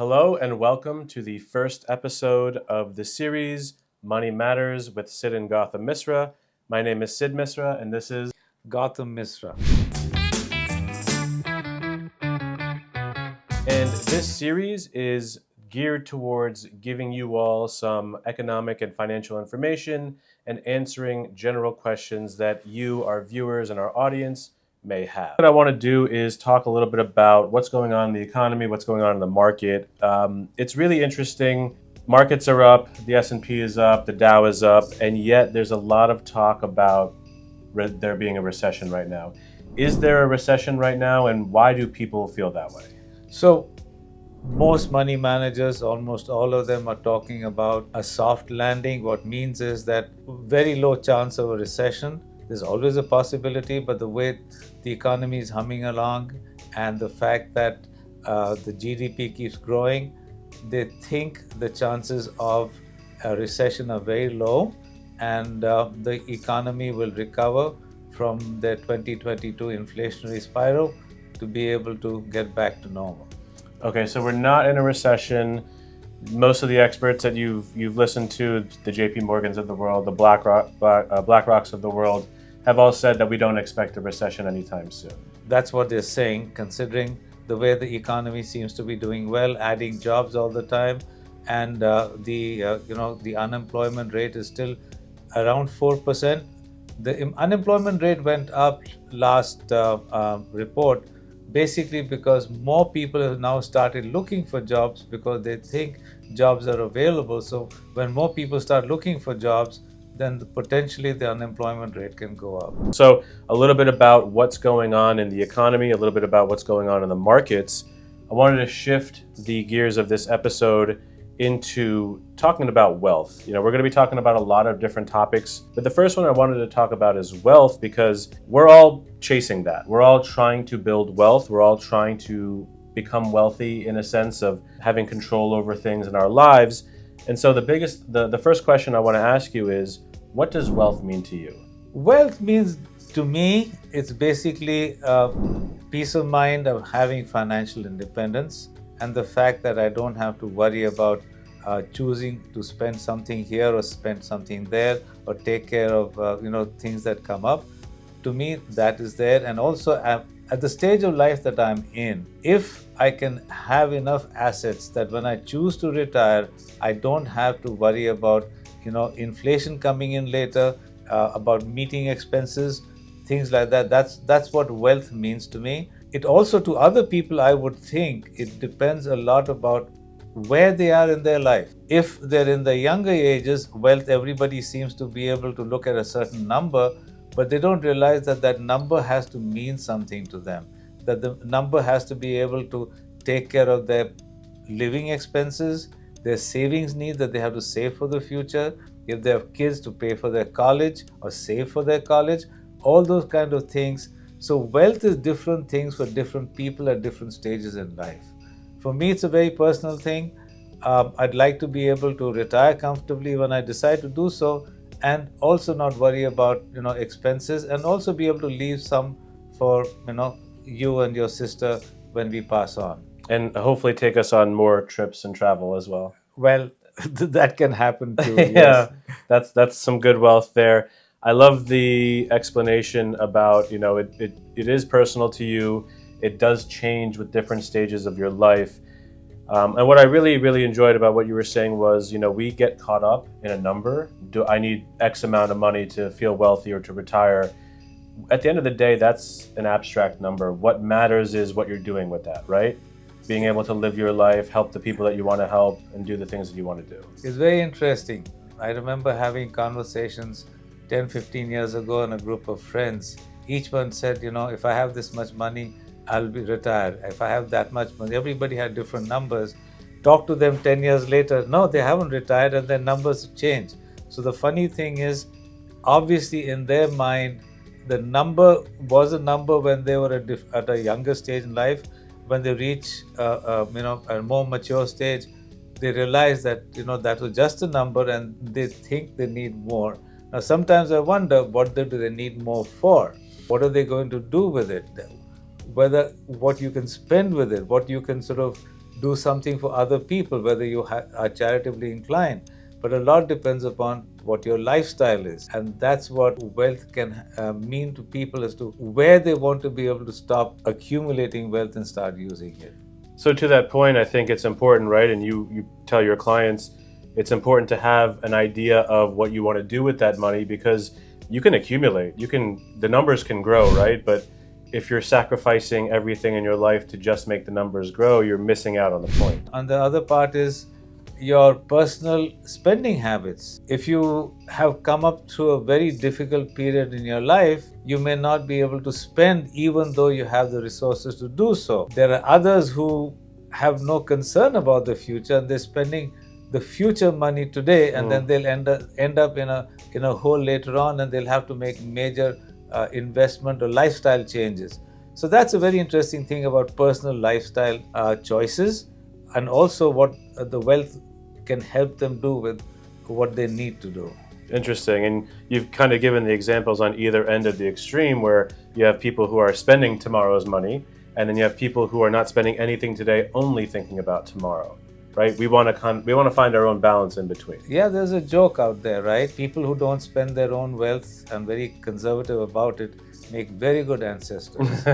Hello and welcome to the first episode of the series Money Matters with Sid and Gautam Misra. My name is Sid Misra and this is Gautam Misra. And this series is geared towards giving you all some economic and financial information and answering general questions that you, our viewers, and our audience may have. What I want to do is talk a little bit about what's going on in the economy, what's going on in the market. It's really interesting. Markets are up, the S&P is up, the Dow is up, and yet there's a lot of talk about there being a recession right now. Is there a recession right now, and why do people feel that way? So, most money managers, almost all of them, are talking about a soft landing. What means is that very low chance of a recession. There's always a possibility, but the way the economy is humming along and the fact that the GDP keeps growing, they think the chances of a recession are very low, and the economy will recover from the 2022 inflationary spiral to be able to get back to normal. Okay, so we're not in a recession. Most of the experts that you've listened to, the J.P. Morgans of the world, the BlackRocks of the world, have all said that we don't expect a recession anytime soon. That's what they're saying, considering the way the economy seems to be doing well, adding jobs all the time, and the unemployment rate is still around 4%. The unemployment rate went up last report, basically because more people have now started looking for jobs because they think jobs are available. So when more people start looking for jobs, then potentially the unemployment rate can go up. So a little bit about what's going on in the economy, a little bit about what's going on in the markets. I wanted to shift the gears of this episode into talking about wealth. We're going to be talking about a lot of different topics, but the first one I wanted to talk about is wealth, because we're all chasing that. We're all trying to build wealth. We're all trying to become wealthy in a sense of having control over things in our lives. And so the first question I want to ask you is, what does wealth mean to you? Wealth means, to me, it's basically peace of mind of having financial independence, and the fact that I don't have to worry about choosing to spend something here or spend something there, or take care of things that come up. To me, that is there. And also at the stage of life that I'm in, if I can have enough assets that when I choose to retire, I don't have to worry about inflation coming in later, about meeting expenses, things like that. That's what wealth means to me. It also, to other people, I would think it depends a lot about where they are in their life. If they're in the younger ages, wealth, everybody seems to be able to look at a certain number, but they don't realize that that number has to mean something to them, that the number has to be able to take care of their living expenses, their savings needs that they have to save for the future, if they have kids, to pay for their college or save for their college, all those kind of things. So wealth is different things for different people at different stages in life. For me, it's a very personal thing. I'd like to be able to retire comfortably when I decide to do so, and also not worry about expenses, and also be able to leave some for you and your sister when we pass on. And hopefully take us on more trips and travel as well. Well, that can happen too. Yeah, Yes. that's some good wealth there. I love the explanation about, it is personal to you. It does change with different stages of your life. And what I really, really enjoyed about what you were saying was, we get caught up in a number. Do I need X amount of money to feel wealthy or to retire? At the end of the day, that's an abstract number. What matters is what you're doing with that, right? Being able to live your life, help the people that you want to help, and do the things that you want to do. It's very interesting. I remember having conversations 10, 15 years ago in a group of friends. Each one said, if I have this much money, I'll be retired. If I have that much money, everybody had different numbers. Talk to them 10 years later, no, they haven't retired, and their numbers change. So the funny thing is, obviously in their mind, the number was a number when they were at a younger stage in life. When they reach a more mature stage, they realize that that was just a number, and they think they need more. Now sometimes I wonder, what do they need more for? What are they going to do with it? Whether what you can spend with it, what you can sort of do something for other people, whether you are charitably inclined. But a lot depends upon what your lifestyle is. And that's what wealth can mean to people, as to where they want to be able to stop accumulating wealth and start using it. So to that point, I think it's important, right? And you tell your clients it's important to have an idea of what you want to do with that money, because you can accumulate. The numbers can grow, right? But if you're sacrificing everything in your life to just make the numbers grow, you're missing out on the point. And the other part is your personal spending habits. If you have come up through a very difficult period in your life, you may not be able to spend even though you have the resources to do so. There are others who have no concern about the future, and they're spending the future money today, and then they'll end up in a hole later on, and they'll have to make major investment or lifestyle changes. So that's a very interesting thing about personal lifestyle choices, and also what the wealth can help them do with what they need to do. Interesting. And you've kind of given the examples on either end of the extreme, where you have people who are spending tomorrow's money, and then you have people who are not spending anything today, only thinking about tomorrow, right? We want to find our own balance in between. Yeah, there's a joke out there, right? People who don't spend their own wealth and very conservative about it make very good ancestors.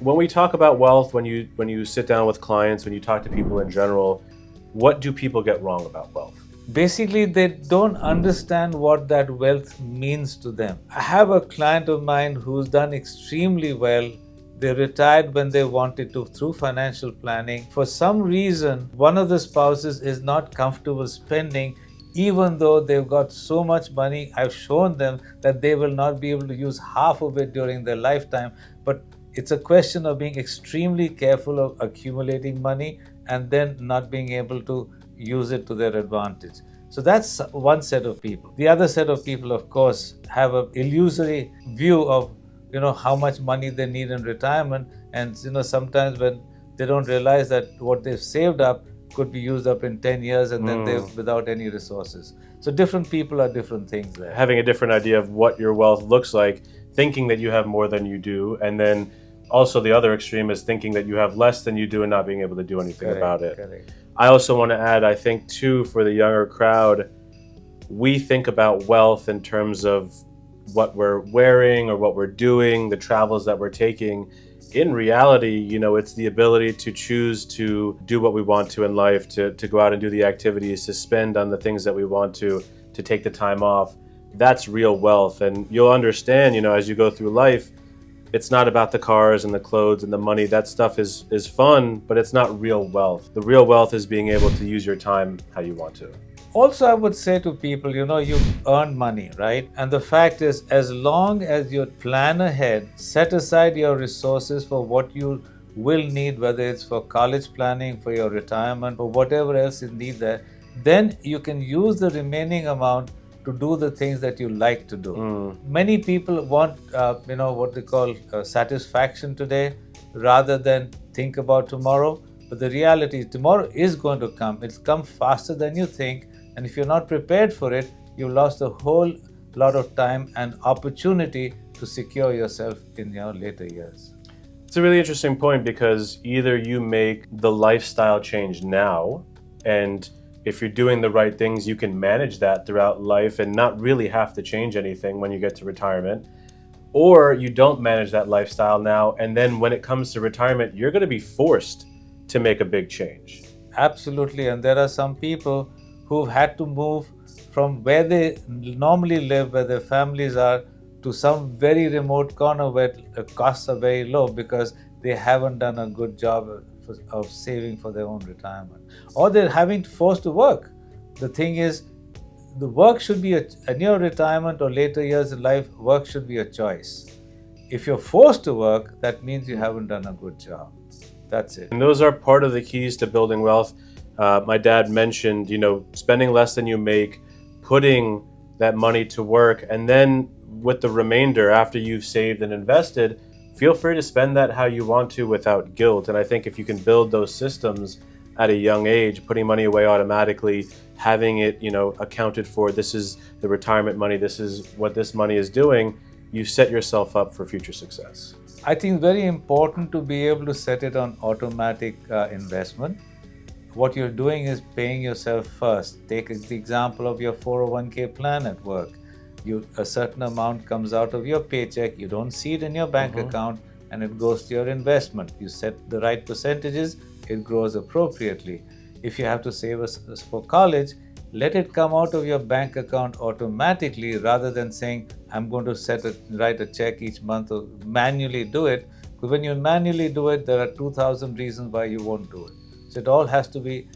When we talk about wealth, when you sit down with clients, when you talk to people in general, what do people get wrong about wealth? Basically, they don't understand what that wealth means to them. I have a client of mine who's done extremely well. They retired when they wanted to through financial planning. For some reason, one of the spouses is not comfortable spending, even though they've got so much money. I've shown them that they will not be able to use half of it during their lifetime. But it's a question of being extremely careful of accumulating money and then not being able to use it to their advantage. So that's one set of people. The other set of people, of course, have an illusory view of how much money they need in retirement, and sometimes when they don't realize that what they've saved up could be used up in 10 years, and then they're without any resources. So different people are different things there. Having a different idea of what your wealth looks like, thinking that you have more than you do, and then also the other extreme is thinking that you have less than you do and not being able to do anything about it. Correct. I also want to add, I think too, for the younger crowd, we think about wealth in terms of what we're wearing or what we're doing, the travels that we're taking. In reality, it's the ability to choose to do what we want to in life, to go out and do the activities, to spend on the things that we want to take the time off. That's real wealth. And you'll understand, as you go through life, it's not about the cars and the clothes and the money. That stuff is fun, but it's not real wealth. The real wealth is being able to use your time how you want to. Also, I would say to people, you earn money, right? And the fact is, as long as you plan ahead, set aside your resources for what you will need, whether it's for college planning, for your retirement, or whatever else you need there, then you can use the remaining amount to do the things that you like to do. Many people want, what they call satisfaction today, rather than think about tomorrow. But the reality is, tomorrow is going to come. It'll come faster than you think. And if you're not prepared for it, you've lost a whole lot of time and opportunity to secure yourself in your later years. It's a really interesting point, because either you make the lifestyle change now, and if you're doing the right things, you can manage that throughout life and not really have to change anything when you get to retirement. Or you don't manage that lifestyle now, and then when it comes to retirement, you're going to be forced to make a big change. Absolutely. And there are some people who've had to move from where they normally live, where their families are, to some very remote corner where the costs are very low, because they haven't done a good job of saving for their own retirement. Or they're having forced to work. The thing is, the work should be in your retirement or later years in life, work should be a choice. If you're forced to work, that means you haven't done a good job. That's it. And those are part of the keys to building wealth. My dad mentioned, spending less than you make, putting that money to work, and then with the remainder, after you've saved and invested, feel free to spend that how you want to without guilt. And I think if you can build those systems at a young age, putting money away automatically, having it, accounted for, this is the retirement money, this is what this money is doing, you set yourself up for future success. I think very important to be able to set it on automatic investment. What you're doing is paying yourself first. Take the example of your 401k plan at work. A certain amount comes out of your paycheck, you don't see it in your bank account, and it goes to your investment. You set the right percentages, it grows appropriately. If you have to save for college, let it come out of your bank account automatically rather than saying, I'm going to write a check each month or manually do it. Because when you manually do it, there are 2,000 reasons why you won't do it. So it all has to be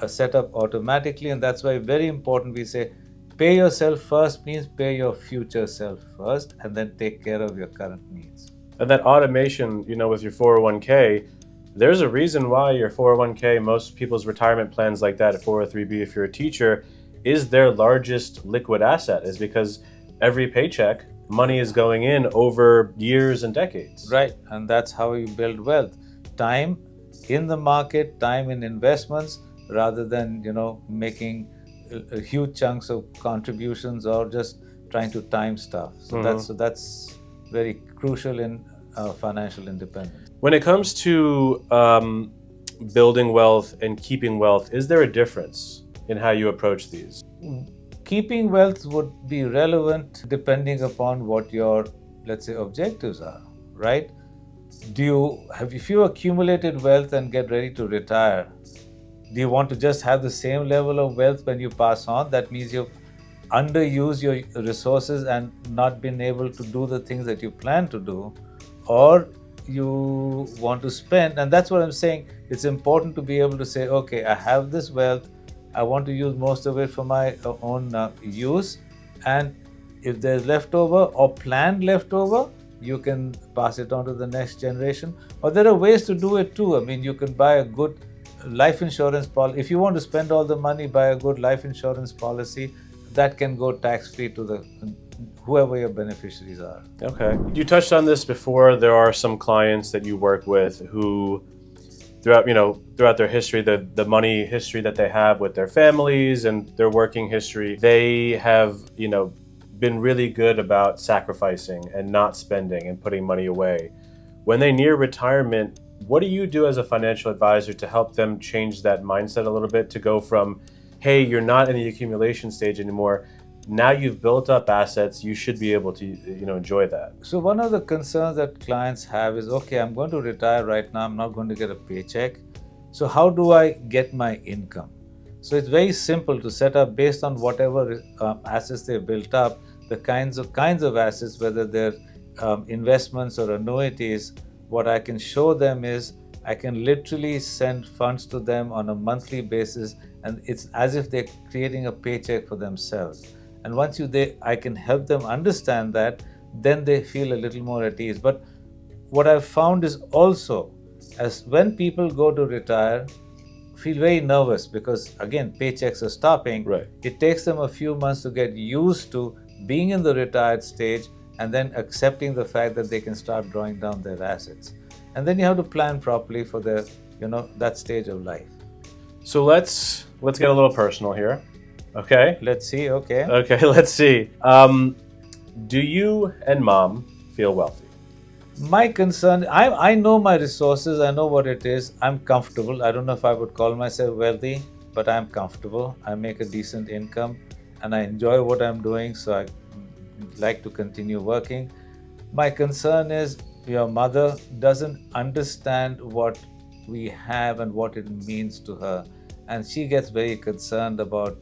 set up automatically, and that's why very important we say pay yourself first means pay your future self first and then take care of your current needs. And that automation, with your 401k, there's a reason why your 401k, most people's retirement plans like that, 403b if you're a teacher, is their largest liquid asset, is because every paycheck, money is going in over years and decades. Right, and that's how you build wealth. Time in the market, time in investments, rather than making huge chunks of contributions or just trying to time stuff. So that's very crucial in financial independence. When it comes to building wealth and keeping wealth, is there a difference in how you approach these? Keeping wealth would be relevant depending upon what your, let's say, objectives are, right? If you accumulated wealth and get ready to retire, do you want to just have the same level of wealth when you pass on? That means you've underused your resources and not been able to do the things that you plan to do, or you want to spend. And that's what I'm saying. It's important to be able to say, okay, I have this wealth, I want to use most of it for my own use, and if there's leftover or planned leftover, you can pass it on to the next generation. Or there are ways to do it too. I mean, you can buy a good life insurance policy. If you want to spend all the money, buy a good life insurance policy that can go tax-free to whoever your beneficiaries are. Okay. You touched on this before. There are some clients that you work with who, throughout their history, the money history that they have with their families and their working history, they have, been really good about sacrificing and not spending and putting money away. When they near retirement, what do you do as a financial advisor to help them change that mindset a little bit, to go from, hey, you're not in the accumulation stage anymore, now you've built up assets, you should be able to enjoy that? So one of the concerns that clients have is, okay, I'm going to retire right now, I'm not going to get a paycheck, so how do I get my income? So it's very simple to set up based on whatever assets they've built up, the kinds of assets, whether they're investments or annuities. What I can show them is I can literally send funds to them on a monthly basis, and it's as if they're creating a paycheck for themselves. And once I can help them understand that, then they feel a little more at ease. But what I've found is also, as when people go to retire, feel very nervous because, again, paychecks are stopping. Right. It takes them a few months to get used to being in the retired stage and then accepting the fact that they can start drawing down their assets. And then you have to plan properly for their, that stage of life. So let's get a little personal here. Okay? Let's see, okay. Okay, let's see. Do you and mom feel wealthy? My concern, I know my resources, I know what it is. I'm comfortable. I don't know if I would call myself wealthy, but I'm comfortable. I make a decent income and I enjoy what I'm doing, so I like to continue working. My concern is your mother doesn't understand what we have and what it means to her. And she gets very concerned about,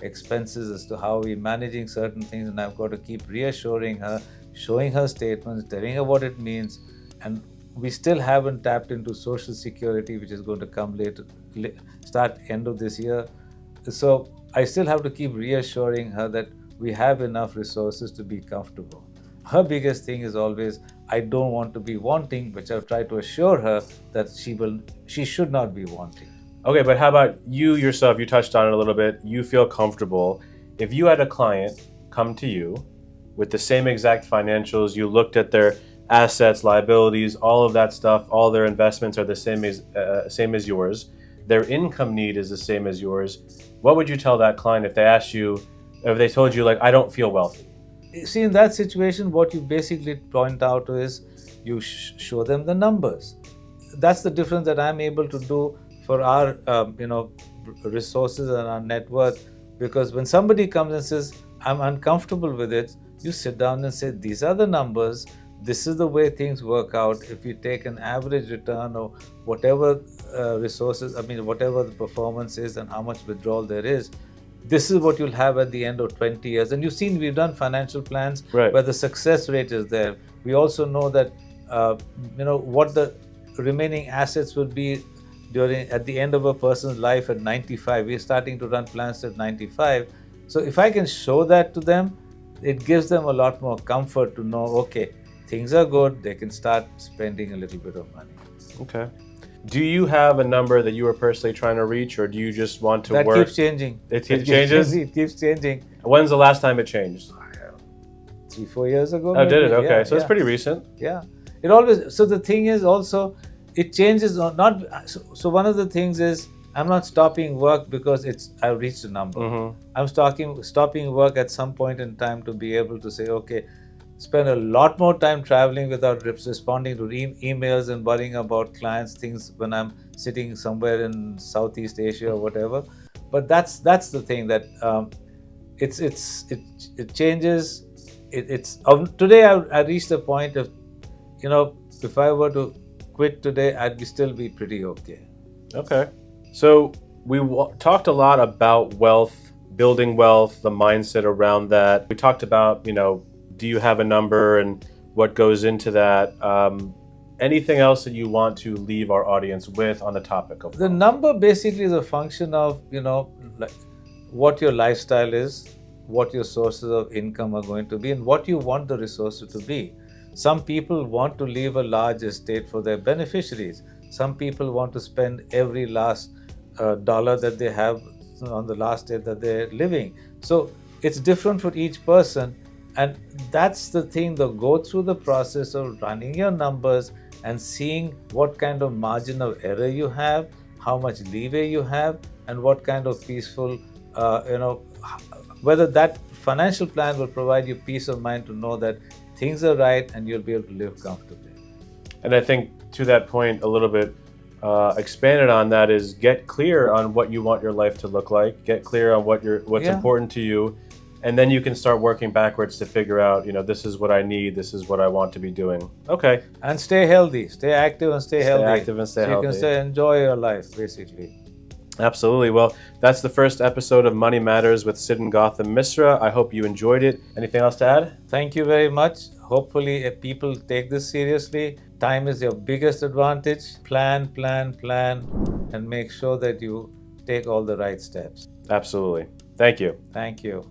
expenses as to how we're managing certain things. And I've got to keep reassuring her, showing her statements, telling her what it means. And we still haven't tapped into Social Security, which is going to come start end of this year. So I still have to keep reassuring her that we have enough resources to be comfortable. Her biggest thing is always, I don't want to be wanting, which I've tried to assure her that she should not be wanting. Okay, but how about you yourself? You touched on it a little bit. You feel comfortable. If you had a client come to you with the same exact financials, you looked at their assets, liabilities, all of that stuff, all their investments are the same as yours, their income need is the same as yours, what would you tell that client if they told you, like, I don't feel wealthy? See, in that situation, what you basically point out is you show them the numbers. That's the difference that I'm able to do for our resources and our net worth. Because when somebody comes and says, I'm uncomfortable with it, you sit down and say, these are the numbers, this is the way things work out. If you take an average return or whatever whatever the performance is and how much withdrawal there is, this is what you'll have at the end of 20 years. And you've seen we've done financial plans Right. where the success rate is there. We also know that what the remaining assets would be at the end of a person's life at 95. We're starting to run plans at 95. So if I can show that to them, it gives them a lot more comfort to know, okay, things are good, they can start spending a little bit of money. Okay. Do you have a number that you are personally trying to reach, or do you just want to That work? keeps changing. It changes? It keeps changing. When's the last time it changed? 3-4 years ago. Oh, did it? maybe. Okay. Yeah, So it's yeah. pretty recent. Yeah. It always, so the thing is also, it changes so one of the things is, I'm not stopping work because I've reached a number. I'm stopping work at some point in time to be able to say, okay, spend a lot more time traveling without responding to emails and worrying about clients' things when I'm sitting somewhere in Southeast Asia or whatever. But that's the thing that it changes. Today I reached the point of, if I were to quit today, I'd still be pretty okay. Okay. So we talked a lot about wealth, building wealth, the mindset around that. We talked about, do you have a number and what goes into that? Anything else that you want to leave our audience with on the topic of the number? Basically is a function of, like what your lifestyle is, what your sources of income are going to be, and what you want the resources to be. Some people want to leave a large estate for their beneficiaries. Some people want to spend every last dollar that they have on the last day that they're living. So it's different for each person. And that's the thing, go through the process of running your numbers and seeing what kind of margin of error you have, how much leeway you have, and what kind of peaceful, whether that financial plan will provide you peace of mind to know that things are right and you'll be able to live comfortably. And I think to that point, a little bit expanded on that is get clear on what you want your life to look like. Get clear on what's important to you, and then you can start working backwards to figure out, this is what I need, this is what I want to be doing. Okay. And stay healthy, stay active, and stay healthy. Stay active and stay healthy. You can enjoy your life, basically. Absolutely. Well, that's the first episode of Money Matters with Sid and Gautam Misra. I hope you enjoyed it. Anything else to add? Thank you very much. Hopefully, if people take this seriously, time is your biggest advantage. Plan, and make sure that you take all the right steps. Absolutely. Thank you. Thank you.